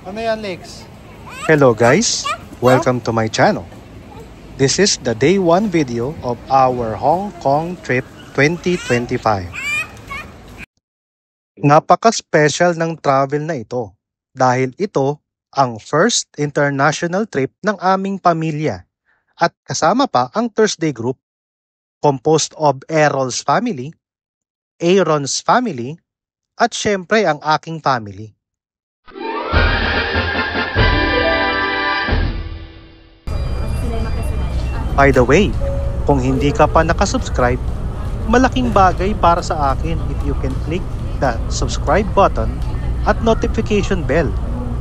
Ano yan, Lex? Hello guys, welcome to my channel. This is the day 1 video of our Hong Kong trip 2025. Napaka-special ng travel na ito dahil ito ang first international trip ng aming pamilya at kasama pa ang Thursday group composed of Errol's family, Aaron's family at syempre ang aking family. By the way, kung hindi ka pa nakasubscribe, malaking bagay para sa akin if you can click the subscribe button at notification bell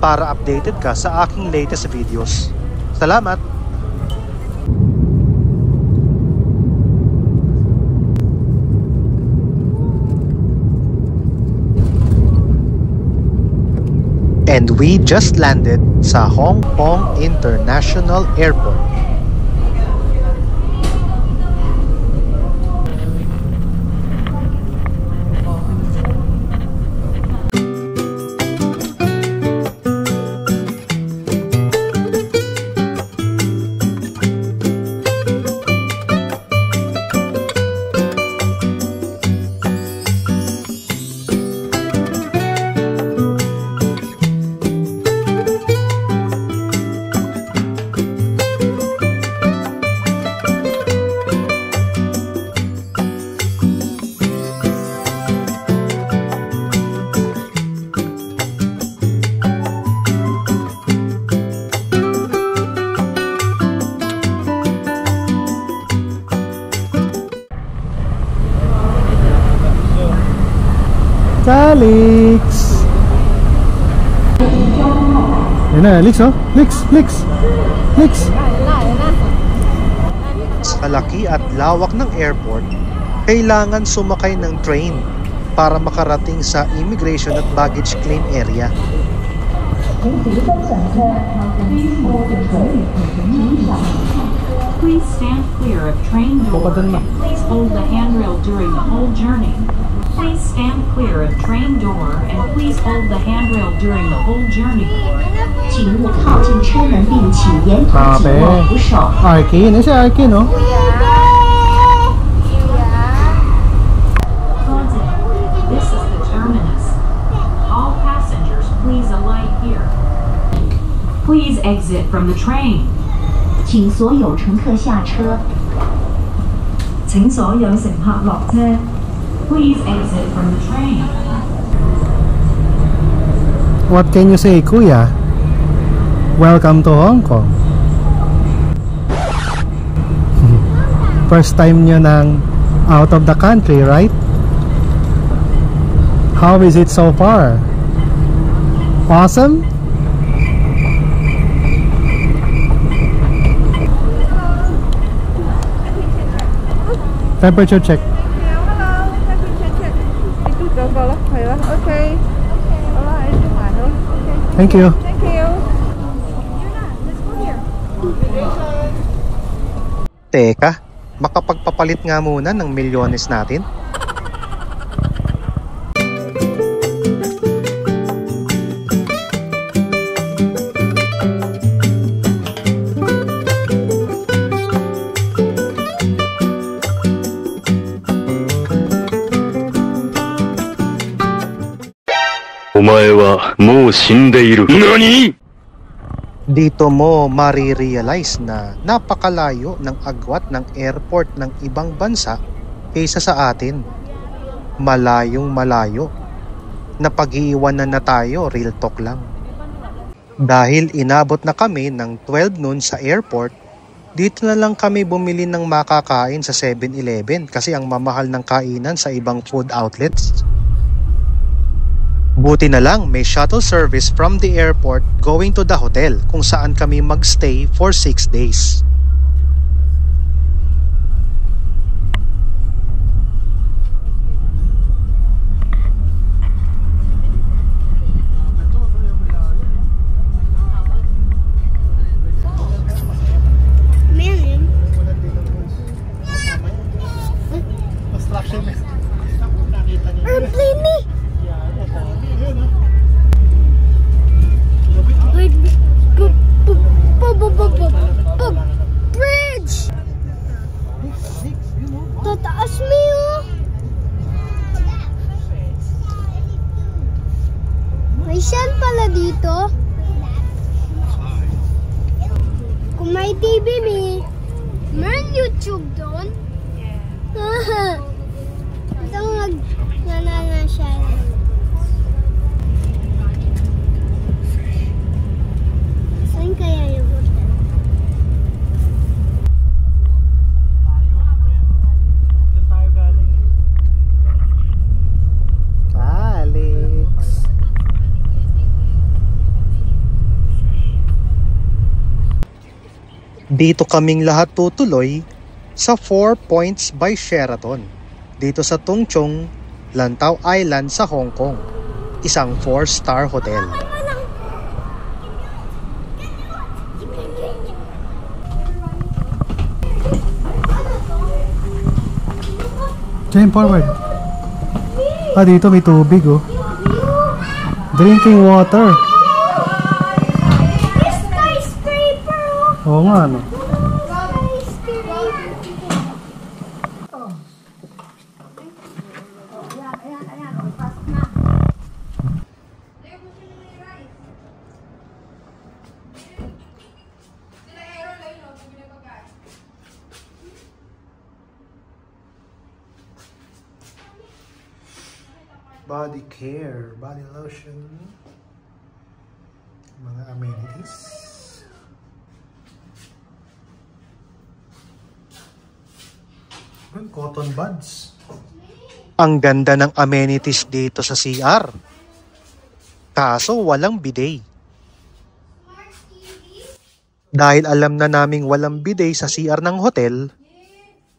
para updated ka sa aking latest videos. Salamat! And we just landed sa Hong Kong International Airport. Alex! Yan na, Alex oh! Lex! Sa laki at lawak ng airport, kailangan sumakay ng train para makarating sa immigration at baggage claim area. Please stand clear of train door and please hold the handrail during the whole journey. Please stand clear of train door and please hold the handrail during the whole journey. 请勿靠近车门并请沿途紧握扶手。 Arkin? Ese Arkin oh? This is the terminus. All passengers please alight here. Please exit from the train. 请所有乘客下车。请所有乘客落車。 Please exit from the train. What can you say, Kuya? Welcome to Hong Kong. First time nyo nang out of the country, right? How is it so far? Awesome? Temperature check. Okay. Thank you. Thank you. Teka, makapagpapalit nga muna ng milyones natin. Dito mo marirealize na napakalayo ng agwat ng airport ng ibang bansa kaysa sa atin. Malayong malayo. Napag-iiwanan na tayo, real talk lang. Dahil inabot na kami ng 12 noon sa airport, dito na lang kami bumili ng makakain sa 7-Eleven kasi ang mamahal ng kainan sa ibang food outlets. Buti na lang may shuttle service from the airport going to the hotel kung saan kami magstay for 6 days. May shell pala dito. Kung may TV, meron YouTube doon. Ito mag-nanana shell. Saan kaya yung hotel? Alex. Dito kaming lahat tutuloy sa 4 Points by Sheraton dito sa Tung Chung, Lantau Island sa Hong Kong. Isang 4-star hotel. Jane, forward. Dito may tubig, oh. Drinking water. Skyscraper! Oo nga, ano. Body care, body lotion, mga amenities. Cotton buds. Ang ganda ng amenities dito sa CR. Kaso walang bidet. Dahil alam na naming walang bidet sa CR ng hotel,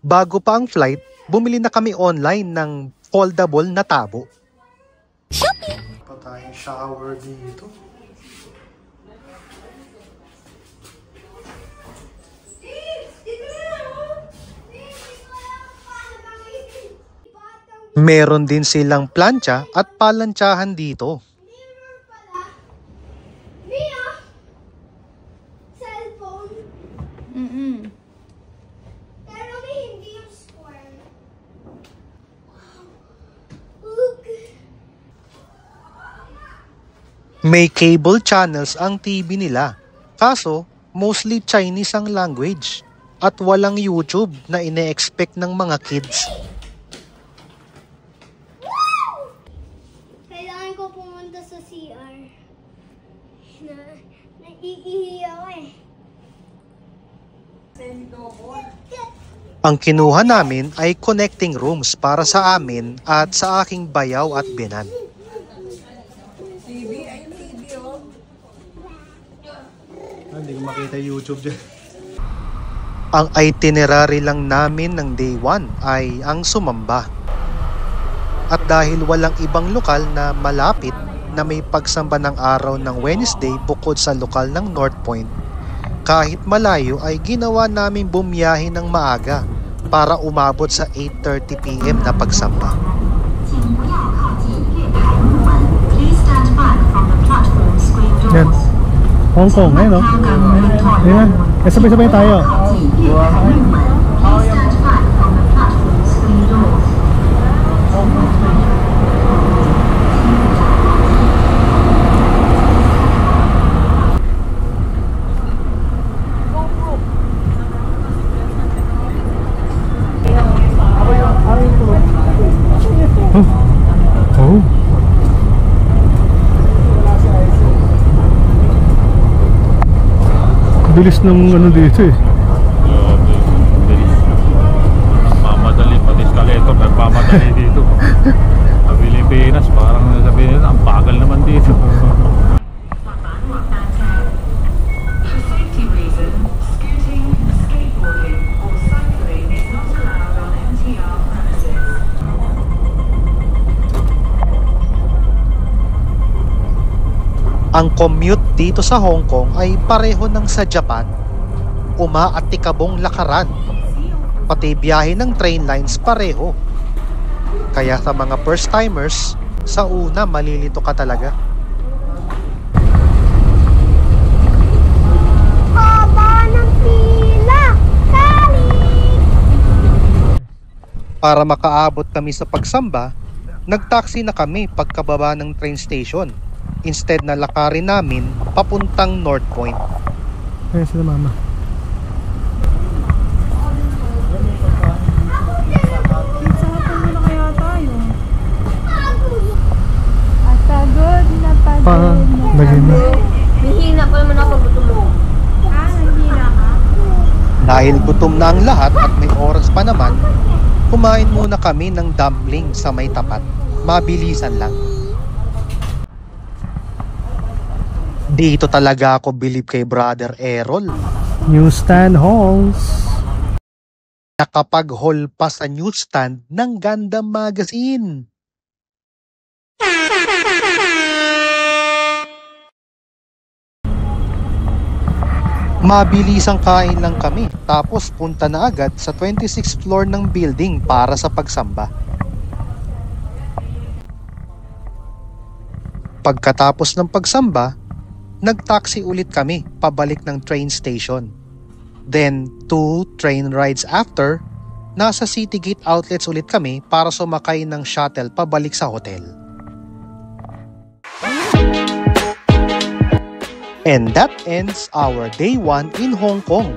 bago pa ang flight, bumili na kami online ng foldable na tabo. Pa tayong shower dito. Meron din silang plancha at palantsahan dito. Cellphone. Pero may hindi yung square. Look. May cable channels ang TV nila. Kaso, mostly Chinese ang language. At walang YouTube na ine-expect ng mga kids. Kailangan ko pumunta sa CR. Naiihi ako eh. Ang kinuha namin ay connecting rooms para sa amin at sa aking bayaw at binan. Hindi ko makita YouTube dyan. Ang itinerary lang namin ng day 1 ay ang sumamba. At dahil walang ibang lokal na malapit na may pagsamba ng araw ng Wednesday bukod sa lokal ng North Point, kahit malayo ay ginawa namin bumiyahe ng maaga para umabot sa 8:30 PM na pagsamba. Yan. Hong Kong, ayun, no? Ayan. Sabay-sabay tayo. Oh. Bilis ng ano dito eh. Bilis. Pamadali pati skeletor, nagpamadali dito. Sa Pilipinas, parang sabihin nila, ang bagal naman dito. For safety reasons, scooting, skateboarding, or cycling is not allowed on MTR premises. Ang commute dito sa Hong Kong ay pareho ng sa Japan, umaatikabong lakaran. Pati biyahe ng train lines pareho. Kaya sa mga first timers, sa una malilito ka talaga. Haba ng pila! Kali! Para makaabot kami sa pagsamba, nagtaxi na kami pagkababa ng train station. Instead na lakarin namin papuntang North Point. Ayan sila mama. Pagod na pagod na Lagyan na. Nahihina pa naman ako, gutom mo. Nahihina ka? Dahil gutom na ang lahat at may oras pa naman, kumain muna kami ng dumpling sa may tapat. Mabilisan lang. Dito talaga ako believe kay Brother Errol. Newsstand halls. Nakapag-haul pa sa newsstand ng Gundam Magazine. Mabilisang kain lang kami, tapos punta na agad sa 26th floor ng building para sa pagsamba. Pagkatapos ng pagsamba, nag-taxi ulit kami pabalik ng train station. Then, 2 train rides after, nasa Citygate outlets ulit kami para sumakay ng shuttle pabalik sa hotel. And that ends our day 1 in Hong Kong.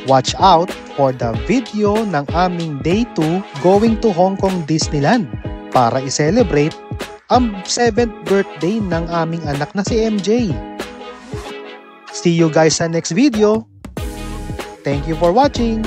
Watch out for the video ng aming day 2 going to Hong Kong Disneyland para i-celebrate ang 7th birthday ng aming anak na si MJ. See you guys sa next video. Thank you for watching.